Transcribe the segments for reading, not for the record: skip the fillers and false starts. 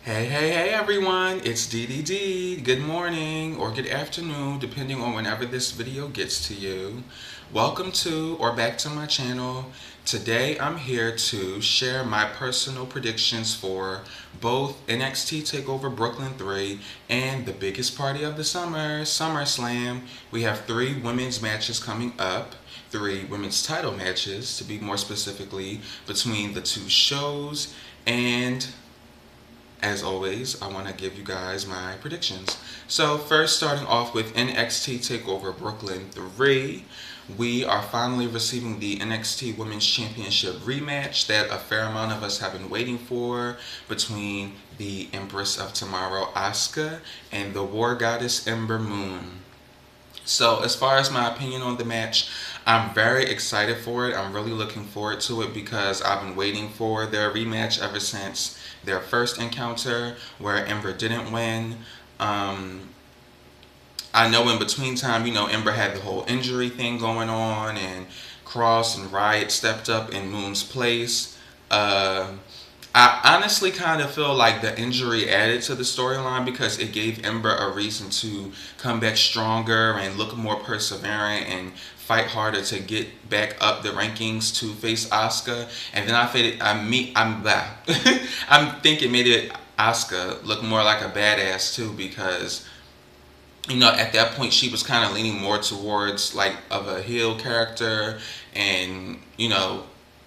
Hey everyone, it's DDD. Good morning or good afternoon, depending on whenever this video gets to you. Welcome to or back to my channel. Today I'm here to share my personal predictions for both NXT TakeOver Brooklyn 3 and the biggest party of the summer, SummerSlam. We have 3 women's matches coming up. 3 women's title matches, to be more specifically, between the 2 shows. And as always, I want to give you guys my predictions. So first, starting off with NXT TakeOver Brooklyn 3, we are finally receiving the NXT Women's Championship rematch that a fair amount of us have been waiting for between the Empress of Tomorrow, Asuka, and the War Goddess Ember Moon. So as far as my opinion on the match, I'm very excited for it. I'm really looking forward to it because I've been waiting for their rematch ever since their first encounter where Ember didn't win. I know in between time, Ember had the whole injury thing going on and Cross and Riot stepped up in Moon's place. I honestly kind of feel like the injury added to the storyline because it gave Ember a reason to come back stronger and look more perseverant and fight harder to get back up the rankings to face Asuka. And then I'm thinking made it Asuka look more like a badass too because at that point she was kind of leaning more towards like of a heel character and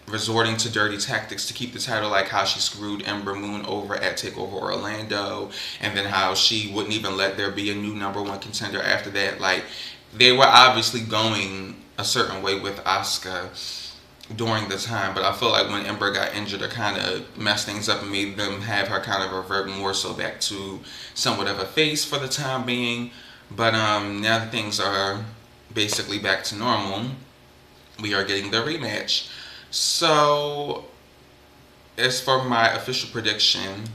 resorting to dirty tactics to keep the title, like how she screwed Ember Moon over at TakeOver Orlando, and then how she wouldn't even let there be a new #1 contender after that. Like, they were obviously going a certain way with Asuka during the time, but I feel like when Ember got injured, it kind of messed things up and made them have her kind of revert more so back to somewhat of a face for the time being. But now that things are basically back to normal, we are getting the rematch. So, as for my official prediction,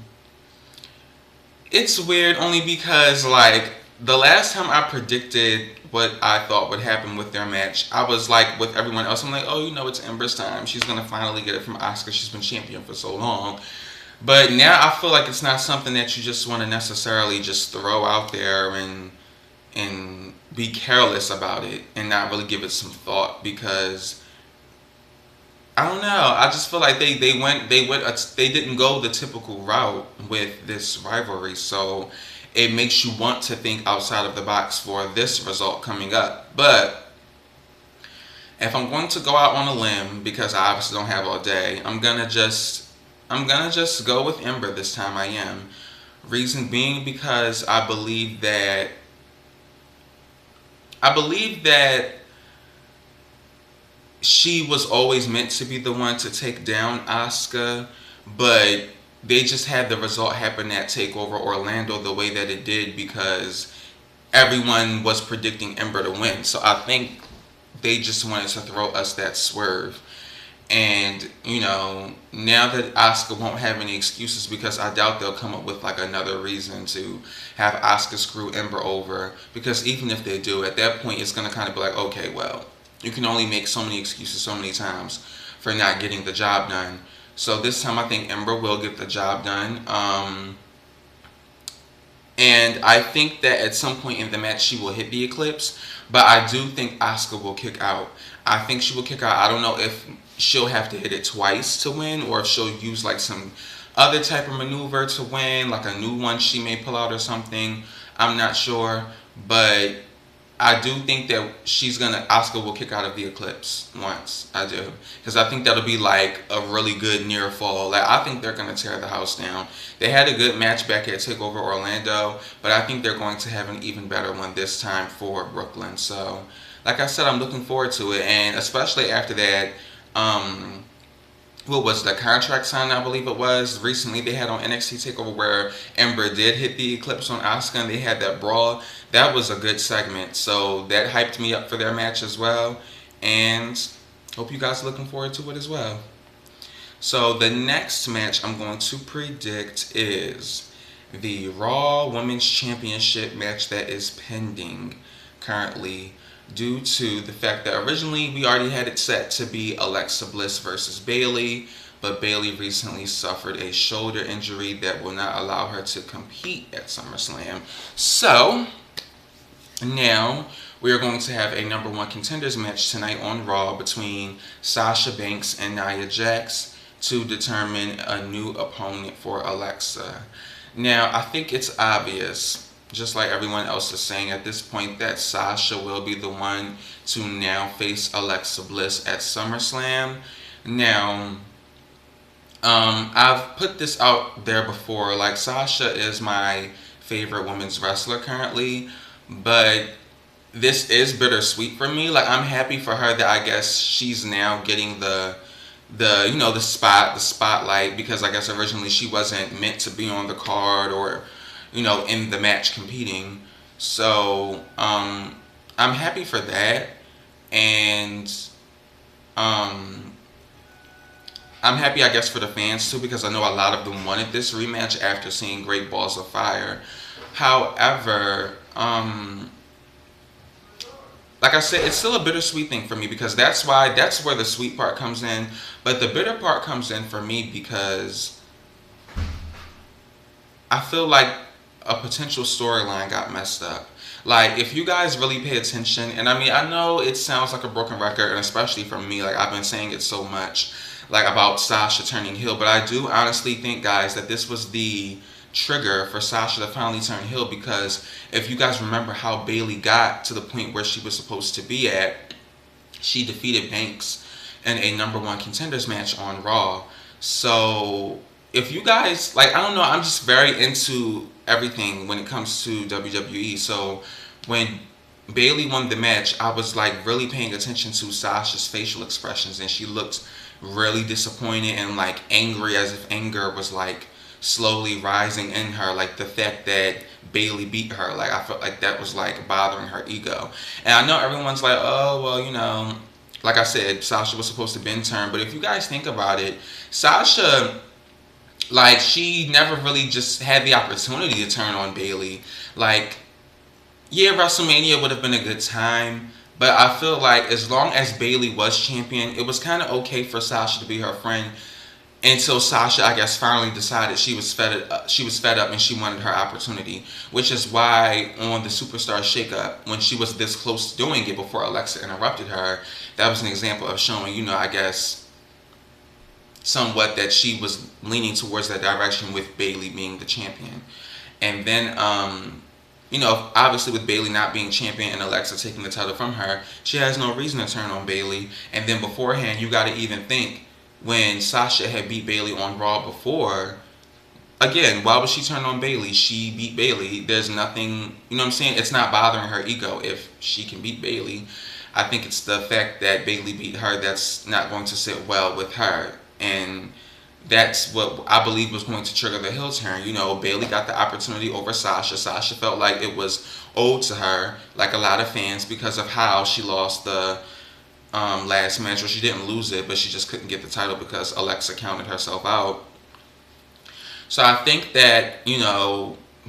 it's weird only because, like, the last time I predicted what I thought would happen with their match, I was like, with everyone else, I'm like, oh, it's Ember's time. She's going to finally get it from Asuka. She's been champion for so long. But now I feel like it's not something that you just want to necessarily just throw out there and be careless about it and not really give it some thought because I don't know. I just feel like they didn't go the typical route with this rivalry, so it makes you want to think outside of the box for this result coming up. But if I'm going to go out on a limb, because I obviously don't have all day, I'm gonna just go with Ember this time. I am. Reason being because I believe that she was always meant to be the one to take down Asuka, but they just had the result happen at TakeOver Orlando the way that it did because everyone was predicting Ember to win. So I think they just wanted to throw us that swerve. And, now that Asuka won't have any excuses because I doubt they'll come up with like another reason to have Asuka screw Ember over. Because even if they do, at that point it's going to kind of be like, okay, well, you can only make so many excuses so many times for not getting the job done. So this time I think Ember will get the job done. And I think that at some point in the match she will hit the Eclipse. But I do think Asuka will kick out. I think she will kick out. I don't know if she'll have to hit it twice to win or if she'll use like some other type of maneuver to win, like a new one she may pull out or something. I'm not sure. But I do think that Asuka will kick out of the Eclipse once. I do. Because I think that'll be like a really good near fall. Like, I think they're going to tear the house down. They had a good match back at TakeOver Orlando, but I think they're going to have an even better one this time for Brooklyn. So, like I said, I'm looking forward to it. And especially after that, what was the contract sign, I believe it was, recently they had on NXT TakeOver where Ember did hit the Eclipse on Asuka and they had that brawl. That was a good segment, so that hyped me up for their match as well, and hope you guys are looking forward to it as well. So the next match I'm going to predict is the Raw Women's Championship match that is pending currently due to the fact that originally we already had it set to be Alexa Bliss versus Bayley, but Bayley recently suffered a shoulder injury that will not allow her to compete at SummerSlam. So, now we are going to have a number one contenders match tonight on Raw between Sasha Banks and Nia Jax to determine a new opponent for Alexa. Now, I think it's obvious, just like everyone else is saying at this point, that Sasha will be the one to now face Alexa Bliss at SummerSlam. Now, I've put this out there before. Like, Sasha is my favorite women's wrestler currently, but this is bittersweet for me. Like, I'm happy for her that I guess she's now getting the spotlight, because I guess originally she wasn't meant to be on the card or in the match competing. So I'm happy for that, and I'm happy, I guess, for the fans too, because I know a lot of them wanted this rematch after seeing Great Balls of Fire. However, like I said, it's still a bittersweet thing for me, because that's where the sweet part comes in. But the bitter part comes in for me because I feel like a potential storyline got messed up. Like, if you guys really pay attention, and I mean, I know it sounds like a broken record, and especially for me, like, I've been saying it so much, like, about Sasha turning heel, but I do honestly think, guys, that this was the trigger for Sasha to finally turn heel, because if you guys remember how Bayley got to the point where she was supposed to be at, she defeated Banks in a number one contenders match on Raw. So if you guys, like, I don't know, I'm just very into everything when it comes to WWE. So when Bayley won the match, I was like really paying attention to Sasha's facial expressions, and she looked really disappointed and like angry, as if anger was like slowly rising in her, like the fact that Bayley beat her. Like, I felt like that was like bothering her ego. And I know everyone's like, oh well, like I said, Sasha was supposed to been turned, but if you guys think about it, Sasha, like, she never really just had the opportunity to turn on Bayley. Like, yeah, WrestleMania would have been a good time, but I feel like as long as Bayley was champion, it was kind of okay for Sasha to be her friend, until Sasha, I guess, finally decided she was fed up and she wanted her opportunity. Which is why on the Superstar Shakeup, when she was this close to doing it before Alexa interrupted her, that was an example of showing, I guess, somewhat that she was leaning towards that direction with Bayley being the champion. And then, obviously with Bayley not being champion and Alexa taking the title from her, she has no reason to turn on Bayley. And then beforehand, you got to even think, when Sasha had beat Bayley on Raw before, again, why would she turn on Bayley? She beat Bayley. There's nothing, you know what I'm saying? It's not bothering her ego if she can beat Bayley. I think it's the fact that Bayley beat her that's not going to sit well with her. And that's what I believe was going to trigger the heel turn. Bayley got the opportunity over Sasha. Sasha felt like it was owed to her, like a lot of fans, because of how she lost the last match. Or she didn't lose it, but she just couldn't get the title because Alexa counted herself out. So I think that,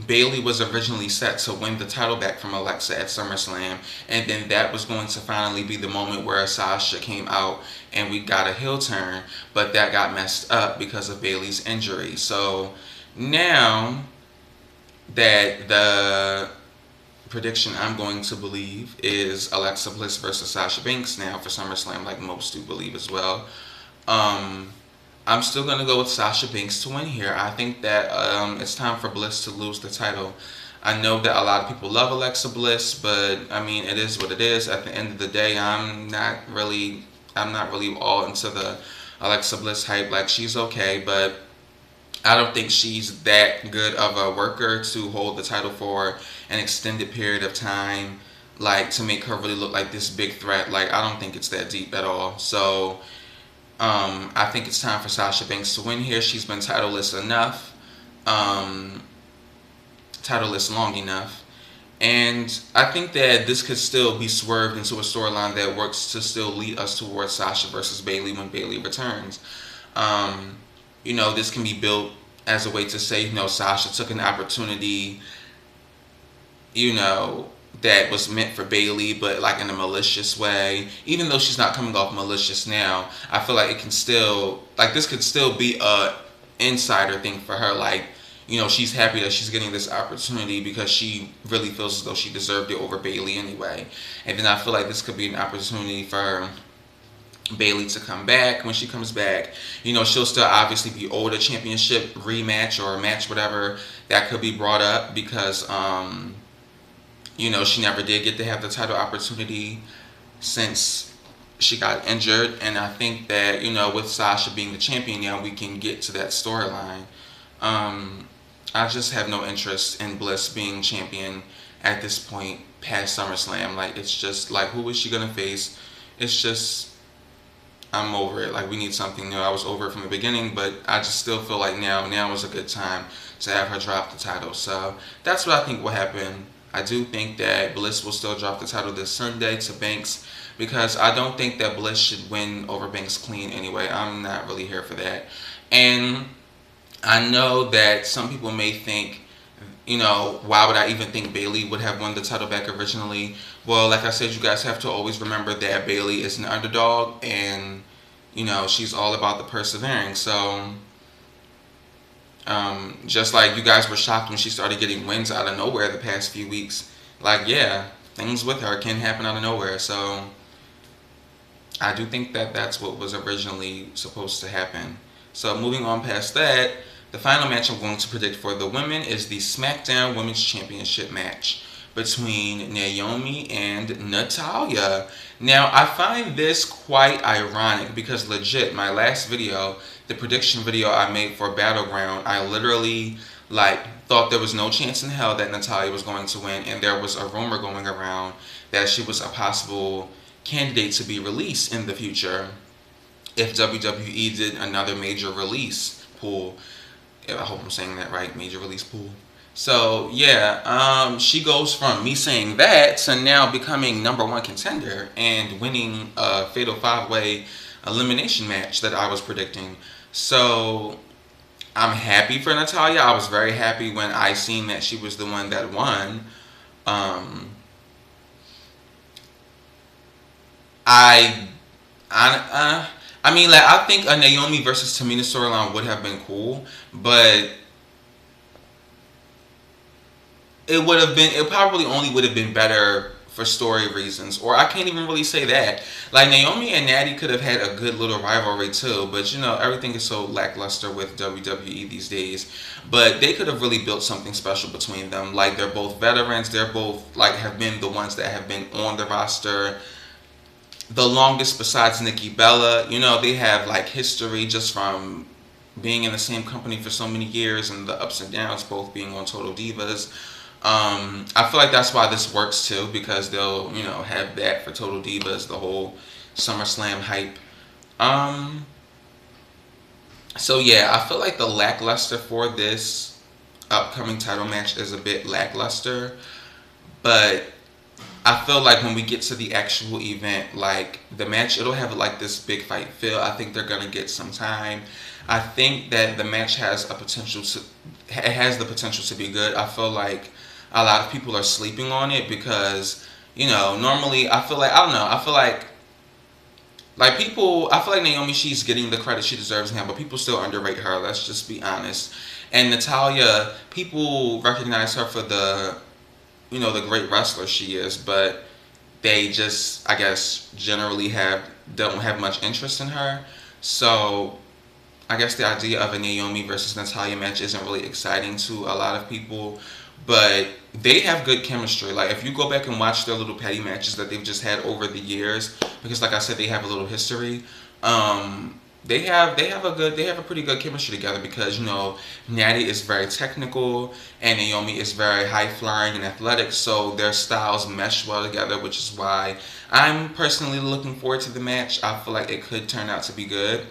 Bayley was originally set to win the title back from Alexa at SummerSlam, and then that was going to finally be the moment where Sasha came out and we got a heel turn, but that got messed up because of Bayley's injury. So now that the prediction I'm going to believe is Alexa Bliss versus Sasha Banks now for SummerSlam, like most do believe as well. I'm still going to go with Sasha Banks to win here. I think that it's time for Bliss to lose the title. I know that a lot of people love Alexa Bliss, but I mean, it is what it is. At the end of the day, I'm not really all into the Alexa Bliss hype. Like, she's okay, but I don't think she's that good of a worker to hold the title for an extended period of time, like, to make her really look like this big threat. Like, I don't think it's that deep at all. So I think it's time for Sasha Banks to win here. She's been titleless enough, titleless long enough, and I think that this could still be swerved into a storyline that works to still lead us towards Sasha versus Bayley when Bayley returns. This can be built as a way to say, Sasha took an opportunity, that was meant for Bayley, but like in a malicious way. Even though she's not coming off malicious now, I feel like it can still, like, this could still be a insider thing for her. Like, you know, she's happy that she's getting this opportunity because she really feels as though she deserved it over Bayley anyway. And then I feel like this could be an opportunity for Bayley to come back. When she comes back, you know, she'll still obviously be owed a championship rematch or a match, whatever that could be brought up, because you know, she never did get to have the title opportunity since she got injured. And I think that, you know, with Sasha being the champion now, we can get to that storyline. I just have no interest in Bliss being champion at this point past SummerSlam. Like, it's just like, who is she gonna face? It's just, I'm over it. Like, we need something new. I was over it from the beginning, but I just still feel like now is a good time to have her drop the title. So that's what I think will happen. I do think that Bliss will still drop the title this Sunday to Banks, because I don't think that Bliss should win over Banks clean anyway. I'm not really here for that. And I know that some people may think, you know, why would I even think Bayley would have won the title back originally? Well, like I said, you guys have to always remember that Bayley is an underdog, and, you know, she's all about the persevering. So just like you guys were shocked when she started getting wins out of nowhere the past few weeks, like, yeah, things with her can happen out of nowhere. So I do think that that's what was originally supposed to happen. So moving on past that, the final match I'm going to predict for the women is the SmackDown Women's Championship match between Naomi and Natalya. Now, I find this quite ironic because, legit, my last video, the prediction video I made for Battleground, I literally, like, thought there was no chance in hell that Natalya was going to win, and there was a rumor going around that she was a possible candidate to be released in the future if WWE did another major release pool. I hope I'm saying that right, major release pool. So yeah, she goes from me saying that to now becoming #1 contender and winning a fatal 5-way elimination match that I was predicting. So I'm happy for Natalya. I was very happy when I seen that she was the one that won. I mean, like, I think a Naomi versus Tamina storyline would have been cool, but it probably only would have been better for story reasons. Or I can't even really say that. Like, Naomi and Natty could have had a good little rivalry too, but, you know, everything is so lackluster with WWE these days. But they could have really built something special between them. Like, they're both veterans. They're both, like, have been the ones that have been on the roster the longest besides Nikki Bella. You know, they have, like, history just from being in the same company for so many years and the ups and downs, both being on Total Divas. I feel like that's why this works too, because they'll, you know, have that for Total Divas, the whole SummerSlam hype. So yeah, I feel like the lackluster for this upcoming title match is a bit lackluster, but I feel like when we get to the actual event, like, the match, it'll have, like, this big fight feel. I think they're gonna get some time. I think that the match has the potential to be good. I feel like a lot of people are sleeping on it because, you know, normally I feel like, I don't know, I feel like Naomi, she's getting the credit she deserves now, but people still underrate her. Let's just be honest. And Natalya, people recognize her for the, you know, the great wrestler she is, but they just, I guess, generally don't have much interest in her. So I guess the idea of a Naomi versus Natalya match isn't really exciting to a lot of people, but they have good chemistry. Like, if you go back and watch their little petty matches that they've just had over the years, because, like I said, they have a little history. They have a pretty good chemistry together, because, you know, Natty is very technical and Naomi is very high flying and athletic, so their styles mesh well together, which is why I'm personally looking forward to the match. I feel like it could turn out to be good.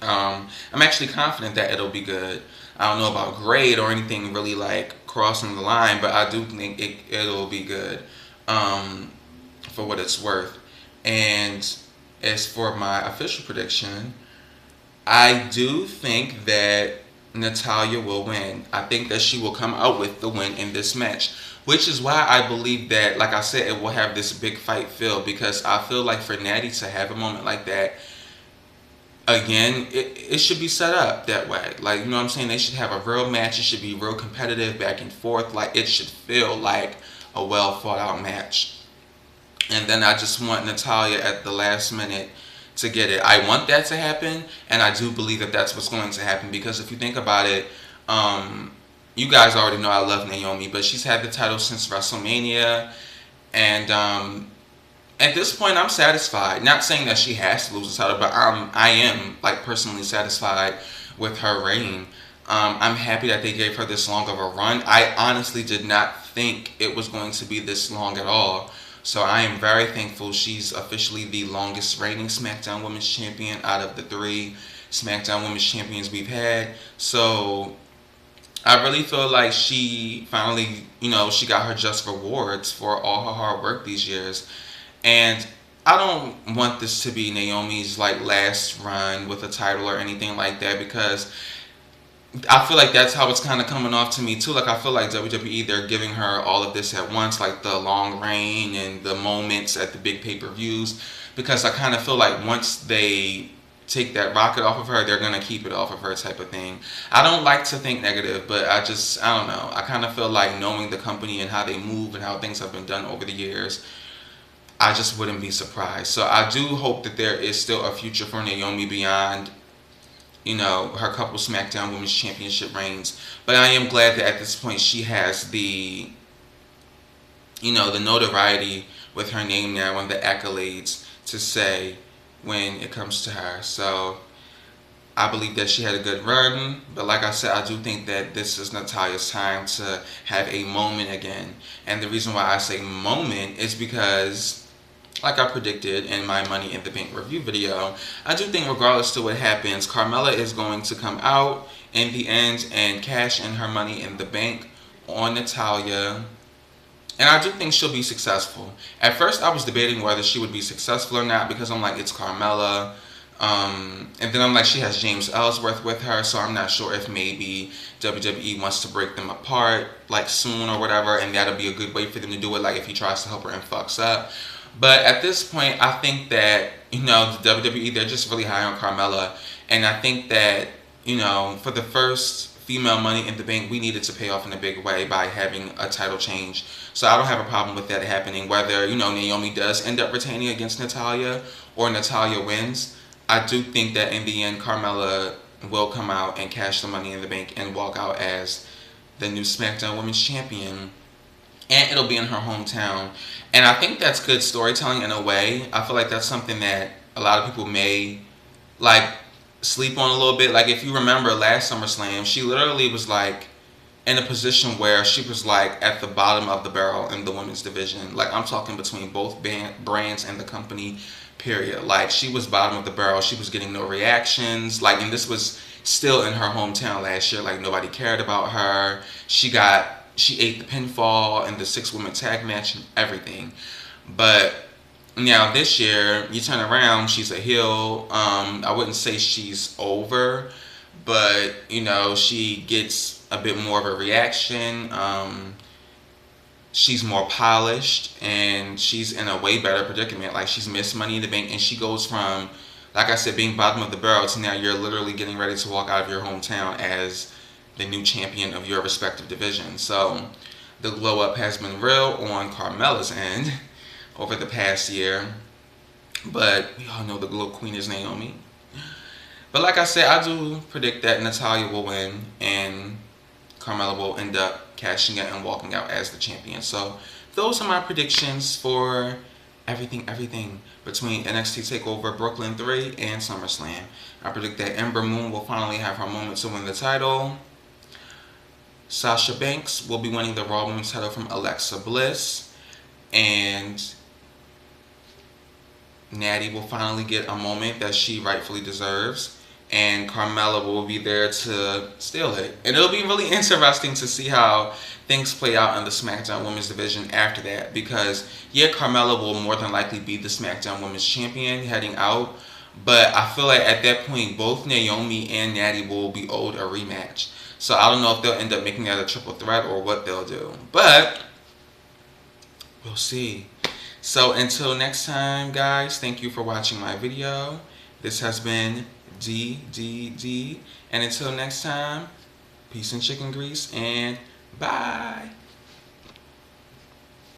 I'm actually confident that it'll be good. I don't know about grade or anything really, like, crossing the line, but I do think it'll be good, for what it's worth. And as for my official prediction, I do think that Natalya will win. I think that she will come out with the win in this match. Which is why I believe that, like I said, it will have this big fight feel, because I feel like for Natty to have a moment like that, again, it should be set up that way. Like, you know what I'm saying? They should have a real match. It should be real competitive, back and forth. Like, it should feel like a well thought out match. And then I just want Natalya at the last minute to get it. I want that to happen, and I do believe that that's what's going to happen, because if you think about it, you guys already know I love Naomi, but she's had the title since WrestleMania, and at this point, I'm satisfied. Not saying that she has to lose the title, but I am like personally satisfied with her reign. I'm happy that they gave her this long of a run. I honestly did not think it was going to be this long at all. So I am very thankful she's officially the longest reigning SmackDown Women's Champion out of the 3 SmackDown Women's Champions we've had. So I really feel like she finally, she got her just rewards for all her hard work these years. And I don't want this to be Naomi's like last run with a title or anything like that, because I feel like that's how it's kind of coming off to me too. Like, I feel like WWE, they're giving her all of this at once, like the long reign and the moments at the big pay-per-views, because I kind of feel like once they take that rocket off of her, they're going to keep it off of her type of thing. I don't like to think negative, but I don't know. I kind of feel like, knowing the company and how they move and how things have been done over the years, I just wouldn't be surprised. So I do hope that there is still a future for Naomi beyond, her couple SmackDown Women's Championship reigns. But I am glad that at this point she has the, the notoriety with her name now and the accolades to say when it comes to her. So I believe that she had a good run. But like I said, I do think that this is Natalya's time to have a moment again. And the reason why I say moment is because, like I predicted in my Money in the Bank review video, I do think regardless to what happens, Carmella is going to come out in the end and cash in her Money in the Bank on Natalya. And I do think she'll be successful. At first, I was debating whether she would be successful or not, because I'm like, it's Carmella. And then I'm like, she has James Ellsworth with her, so I'm not sure if maybe WWE wants to break them apart like soon or whatever, and that'll be a good way for them to do it, like if he tries to help her and fucks up. But at this point, I think that, the WWE, they're just really high on Carmella. And I think that, for the first female Money in the Bank, we needed to pay off in a big way by having a title change. So I don't have a problem with that happening. Whether, Naomi does end up retaining against Natalya or Natalya wins, I do think that in the end, Carmella will come out and cash the Money in the Bank and walk out as the new SmackDown Women's Champion. And it'll be in her hometown. And I think that's good storytelling in a way. I feel like that's something that a lot of people may, like, sleep on a little bit. Like, if you remember last SummerSlam, she literally was, like, in a position where she was, like, at the bottom of the barrel in the women's division. Like, I'm talking between both brands and the company, period. Like, she was bottom of the barrel. She was getting no reactions. Like, and this was still in her hometown last year. Like, nobody cared about her. She ate the pinfall and the 6-woman tag match and everything. But now this year, you turn around, she's a heel. I wouldn't say she's over, but, she gets a bit more of a reaction. She's more polished, and she's in a way better predicament. Like, she's missed Money in the Bank, and she goes from, like I said, being bottom of the barrel to now you're literally getting ready to walk out of your hometown as the new champion of your respective division. So the glow up has been real on Carmella's end over the past year. But we all know the glow queen is Naomi. But like I said, I do predict that Natalya will win and Carmella will end up cashing it and walking out as the champion. So those are my predictions for everything between NXT TakeOver Brooklyn 3 and SummerSlam. I predict that Ember Moon will finally have her moment to win the title. Sasha Banks will be winning the Raw Women's title from Alexa Bliss. And Natty will finally get a moment that she rightfully deserves. And Carmella will be there to steal it. And it'll be really interesting to see how things play out in the SmackDown Women's division after that. Because, yeah, Carmella will more than likely be the SmackDown Women's champion heading out. But I feel like at that point, both Naomi and Natty will be owed a rematch. So I don't know if they'll end up making that a triple threat or what they'll do. But We'll see. So until next time, guys, thank you for watching my video. This has been DDD. And until next time, peace and chicken grease, and bye.